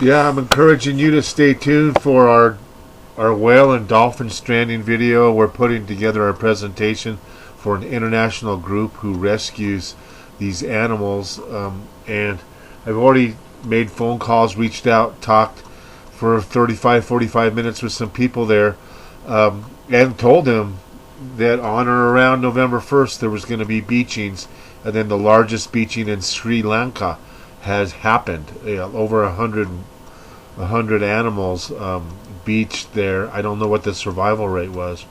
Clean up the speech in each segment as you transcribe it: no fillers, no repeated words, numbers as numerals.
Yeah, I'm encouraging you to stay tuned for our whale and dolphin stranding video. We're putting together our presentation for an international group who rescues these animals, and I've already made phone calls, reached out, talked for 45 minutes with some people there, and told them that on or around November 1st there was going to be beachings, and then the largest beaching in Sri Lanka has happened. Over 100 animals beached there. I don't know what the survival rate was,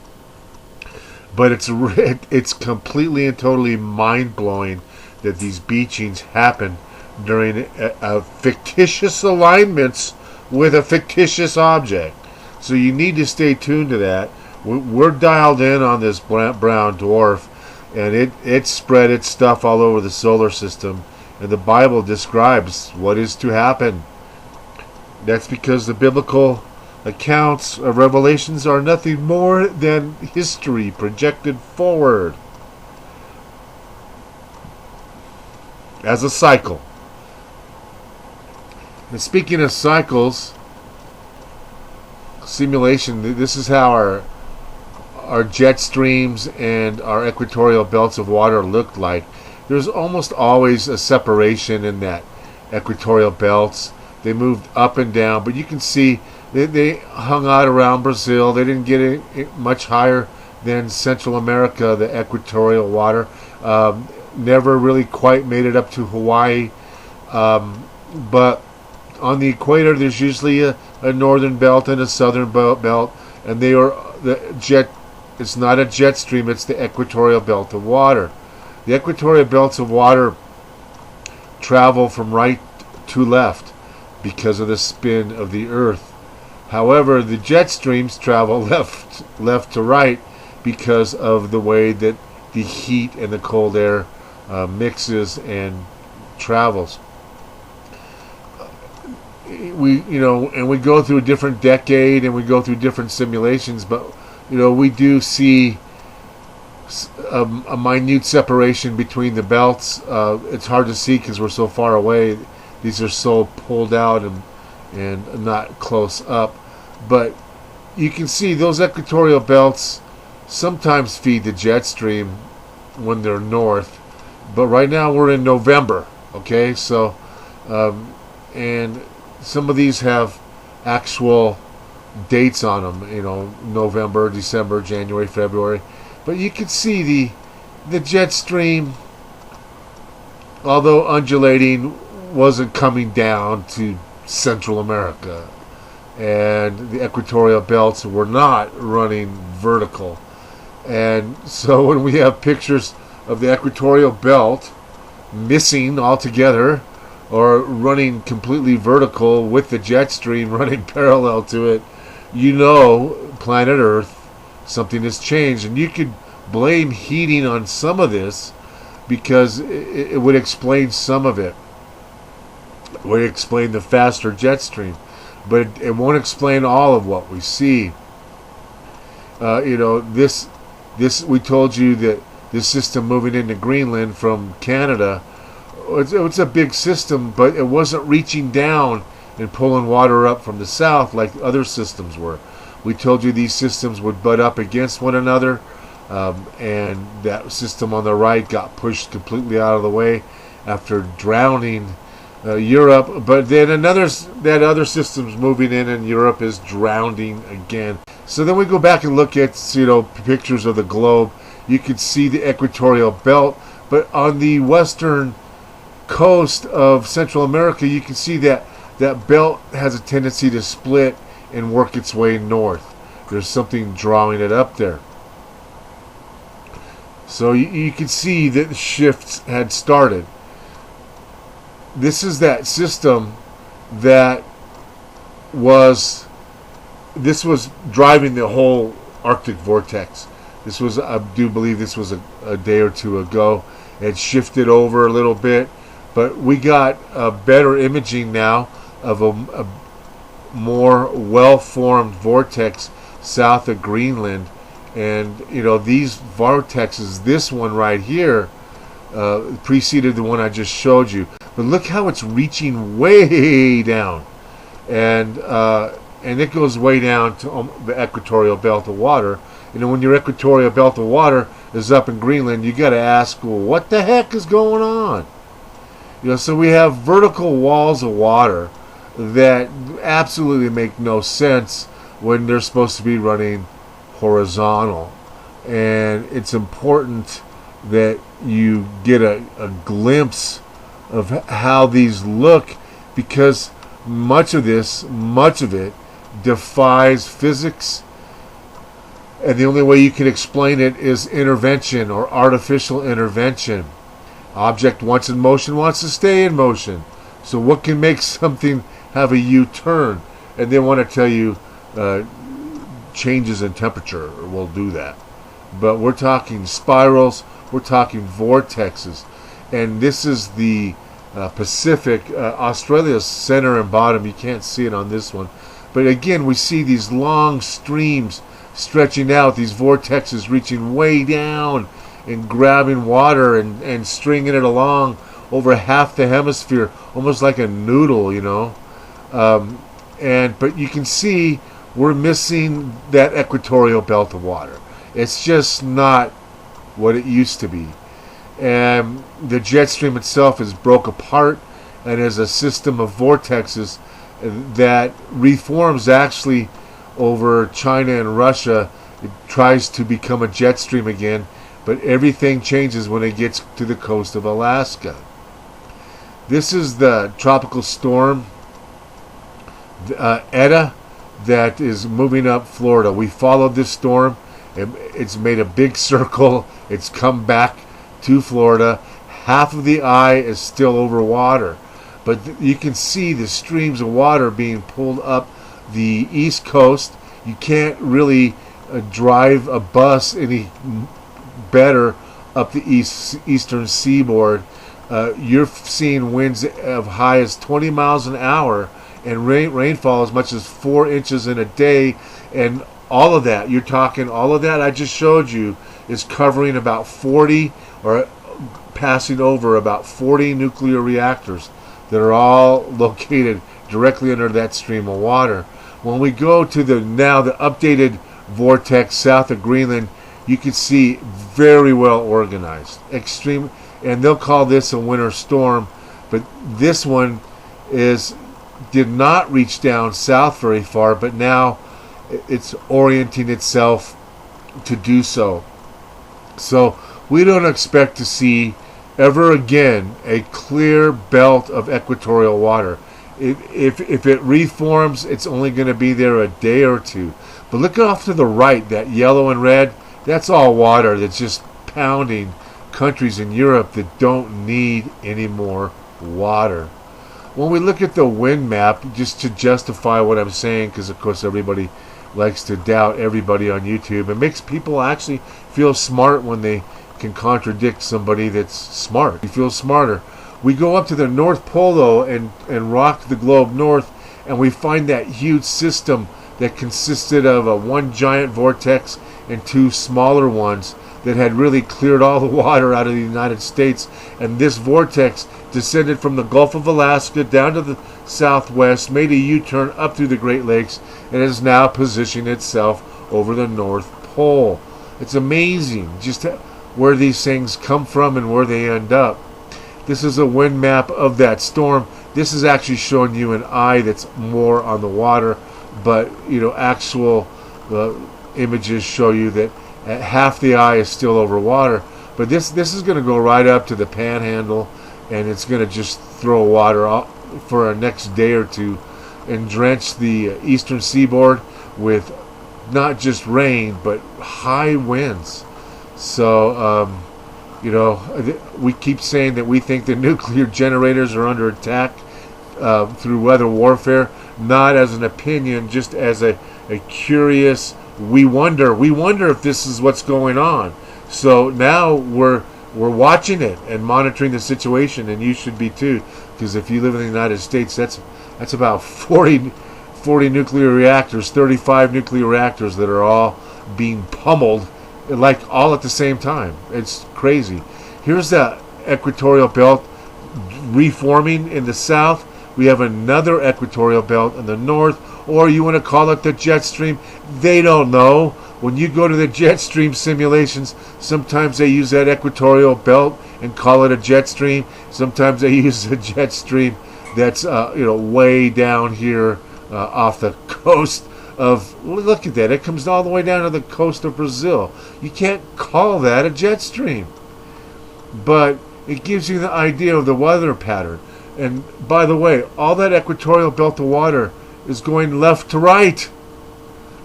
but it's completely and totally mind-blowing that these beachings happen during a fictitious alignments with a fictitious object. So you need to stay tuned to that. We're dialed in on this brown dwarf, and it spread its stuff all over the solar system, and the Bible describes what is to happen. That's because the biblical accounts of Revelations are nothing more than history projected forward as a cycle. And speaking of cycles, simulation, this is how our jet streams and our equatorial belts of water looked like. There's almost always a separation in that equatorial belts. They moved up and down, but you can see they hung out around Brazil. They didn't get it much higher than Central America, the equatorial water. Never really quite made it up to Hawaii, but on the equator there's usually a northern belt and a southern belt, and they are the jet. It's not a jet stream, it's the equatorial belt of water. The equatorial belts of water travel from right to left because of the spin of the earth. However, the jet streams travel left to right because of the way that the heat and the cold air mixes and travels. We go through a different decade and we go through different simulations, but we do see a minute separation between the belts. It's hard to see because we're so far away. These are so pulled out and not close up. But you can see those equatorial belts sometimes feed the jet stream when they're north. But right now we're in November, okay? So, and some of these have actual dates on them, November, December, January, February. But you can see the jet stream, although undulating, wasn't coming down to Central America, and the equatorial belts were not running vertical. And so when we have pictures of the equatorial belt missing altogether or running completely vertical with the jet stream running parallel to it, planet Earth, something has changed. And you could blame heating on some of this because it would explain some of it. It would explain the faster jet stream, but it won't explain all of what we see. This we told you that this system moving into Greenland from Canada, it's a big system, but it wasn't reaching down and pulling water up from the south like other systems were. We told you these systems would butt up against one another, and that system on the right got pushed completely out of the way after drowning Europe. But then that other system's moving in, and Europe is drowning again. So then we go back and look at pictures of the globe. You can see the equatorial belt, but on the western coast of Central America, you can see that belt has a tendency to split and work its way north. There's something drawing it up there. So you can see that the shifts had started. This is that system that was driving the whole Arctic vortex. I do believe this was a day or two ago. It shifted over a little bit, but we got better imaging now of a more well-formed vortex south of Greenland. And these vortexes, this one right here, preceded the one I just showed you. But look how it's reaching way down. and it goes way down to the equatorial belt of water. When your equatorial belt of water is up in Greenland, you got to ask, well, what the heck is going on? So we have vertical walls of water that absolutely make no sense when they're supposed to be running horizontal. And it's important that you get a glimpse of how these look, because much of it defies physics, and the only way you can explain it is intervention or artificial intervention. Object once in motion wants to stay in motion. So what can make something have a U-turn? And they want to tell you changes in temperature will do that. But we're talking spirals, we're talking vortexes. And this is the Pacific, Australia's center and bottom. You can't see it on this one. But again, we see these long streams stretching out, these vortexes reaching way down and grabbing water and stringing it along over half the hemisphere, almost like a noodle, but you can see we're missing that equatorial belt of water. It's just not what it used to be. And the jet stream itself is broke apart and is a system of vortexes that reforms actually over China and Russia. It tries to become a jet stream again, but everything changes when it gets to the coast of Alaska. This is the tropical storm Eta that is moving up Florida. We followed this storm. It's made a big circle. It's come back to Florida. Half of the eye is still over water, but you can see the streams of water being pulled up the east coast. You can't really drive a bus any better up the eastern seaboard. You're seeing winds of high as 20 miles an hour and rainfall as much as 4 inches in a day. And all of that, all of that I just showed you is covering about 40 or passing over about 40 nuclear reactors that are all located directly under that stream of water. When we go to the updated vortex south of Greenland, you can see very well organized, extreme, and they'll call this a winter storm, but this one did not reach down south very far, but now it's orienting itself to do so. So we don't expect to see ever again a clear belt of equatorial water. If it reforms, it's only going to be there a day or two. But look off to the right, that yellow and red, that's all water that's just pounding countries in Europe that don't need any more water. When we look at the wind map, just to justify what I'm saying, because of course everybody likes to doubt everybody on YouTube, it makes people actually feel smart when they can contradict somebody that's smart. You feel smarter. We go up to the North Pole though and rock the globe north, and we find that huge system that consisted of one giant vortex and 2 smaller ones that had really cleared all the water out of the United States. And this vortex descended from the Gulf of Alaska down to the southwest, made a U-turn up through the Great Lakes, and is now positioning itself over the North Pole. It's amazing just where these things come from and where they end up. This is a wind map of that storm. This is actually showing you an eye that's more on the water, but actual images show you that half the eye is still over water. But this is going to go right up to the Panhandle, and it's going to just throw water out for a next day or two and drench the eastern seaboard with not just rain but high winds. So we keep saying that we think the nuclear generators are under attack through weather warfare, not as an opinion, just as a curious, we wonder if this is what's going on. So now we're watching it and monitoring the situation, and you should be too, because if you live in the United States, that's about 40 nuclear reactors, 35 nuclear reactors that are all being pummeled, like all at the same time. It's crazy. Here's the equatorial belt reforming in the south. We have another equatorial belt in the north, or you want to call it the jet stream. They don't know. When you go to the jet stream simulations, sometimes they use that equatorial belt and call it a jet stream. Sometimes they use a jet stream that's way down here off the coast of, look at that, it comes all the way down to the coast of Brazil. You can't call that a jet stream, but it gives you the idea of the weather pattern. And by the way, all that equatorial belt of water is going left to right.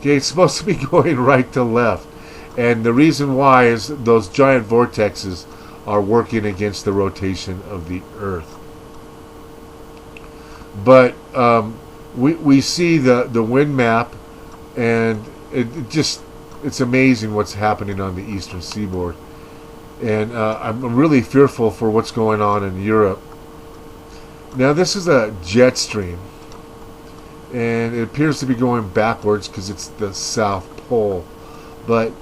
Okay, it's supposed to be going right to left, and the reason why is those giant vortexes are working against the rotation of the Earth. But we see the wind map, and it's amazing what's happening on the eastern seaboard. And I'm really fearful for what's going on in Europe. Now this is a jet stream, and it appears to be going backwards because it's the South Pole. But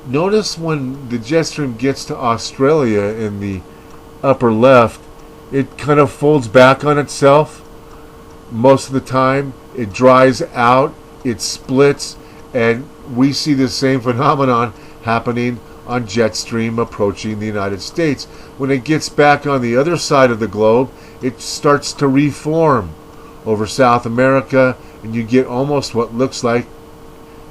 notice when the jet stream gets to Australia in the upper left, it kind of folds back on itself. Most of the time it dries out, it splits, and we see the same phenomenon happening on jet stream approaching the United States. When it gets back on the other side of the globe, it starts to reform over South America, and you get almost what looks like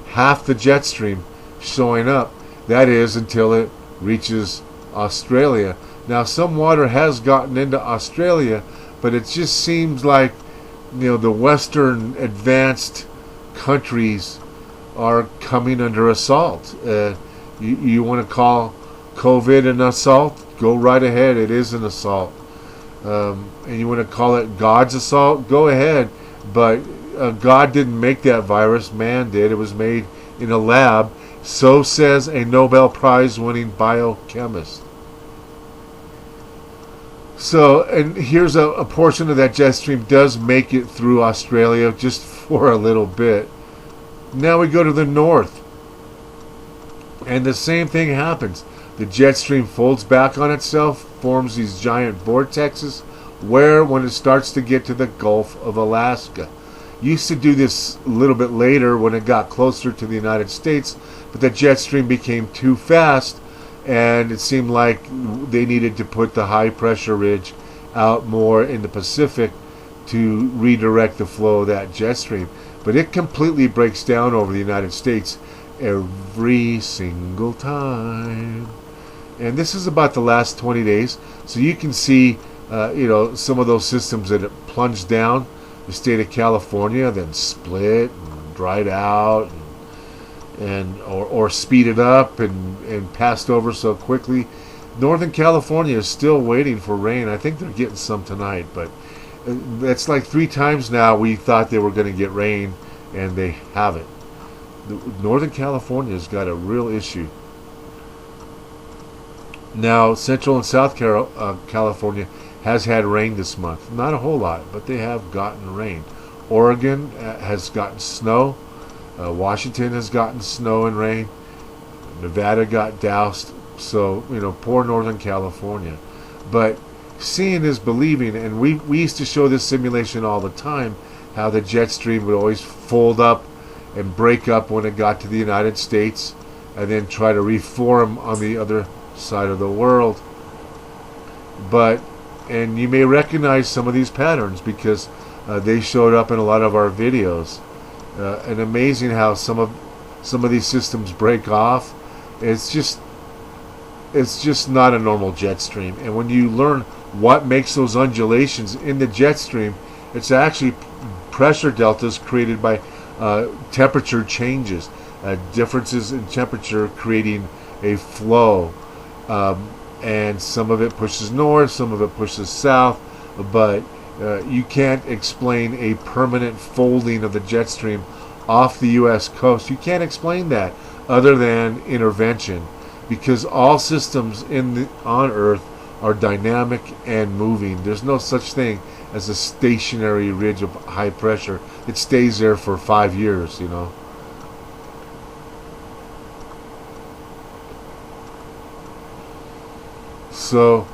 half the jet stream showing up. That is until it reaches Australia. Now some water has gotten into Australia, but it just seems like the Western advanced countries are coming under assault. You want to call COVID an assault? Go right ahead. It is an assault. And you want to call it God's assault? Go ahead. But God didn't make that virus. Man did. It was made in a lab. So says a Nobel Prize winning biochemist. So, and here's a portion of that jet stream does make it through Australia just for a little bit. Now we go to the north, and the same thing happens. The jet stream folds back on itself, forms these giant vortexes, where when it starts to get to the Gulf of Alaska. Used to do this a little bit later when it got closer to the United States, but the jet stream became too fast, and it seemed like they needed to put the high pressure ridge out more in the Pacific to redirect the flow of that jet stream. But it completely breaks down over the United States every single time. And this is about the last 20 days. So you can see, some of those systems that have plunged down the state of California, then split and dried out, or speeded up and passed over so quickly. Northern California is still waiting for rain. I think they're getting some tonight, but it's like 3 times now we thought they were going to get rain, and they haven't. Northern California's got a real issue. Now, Central and South California has had rain this month. Not a whole lot, but they have gotten rain. Oregon has gotten snow. Washington has gotten snow and rain. Nevada got doused. So, poor Northern California. But seeing is believing, and we used to show this simulation all the time, how the jet stream would always fold up and break up when it got to the United States, and then try to reform on the other side of the world. And you may recognize some of these patterns because they showed up in a lot of our videos. And amazing how some of these systems break off. It's just not a normal jet stream. And when you learn what makes those undulations in the jet stream, it's actually pressure deltas created by temperature changes, differences in temperature creating a flow. And some of it pushes north, some of it pushes south, but you can't explain a permanent folding of the jet stream off the U.S. coast. You can't explain that other than intervention, because all systems on Earth are dynamic and moving. There's no such thing as a stationary ridge of high pressure. It stays there for 5 years, So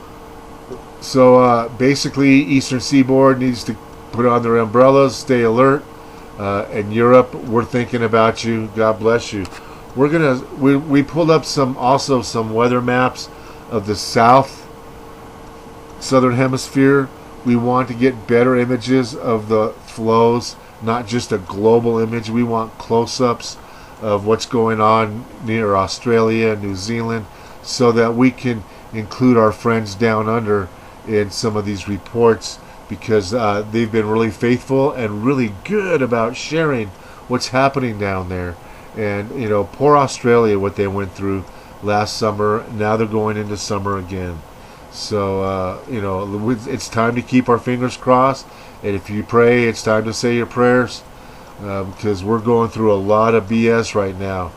basically, Eastern Seaboard needs to put on their umbrellas, stay alert. In Europe, we're thinking about you. God bless you. We pulled up some weather maps of the southern hemisphere. We want to get better images of the flows, not just a global image. We want close-ups of what's going on near Australia and New Zealand, so that we can include our friends down under in some of these reports, because they've been really faithful and really good about sharing what's happening down there. And poor Australia, what they went through last summer. Now they're going into summer again. So it's time to keep our fingers crossed, and if you pray, it's time to say your prayers, because we're going through a lot of BS right now.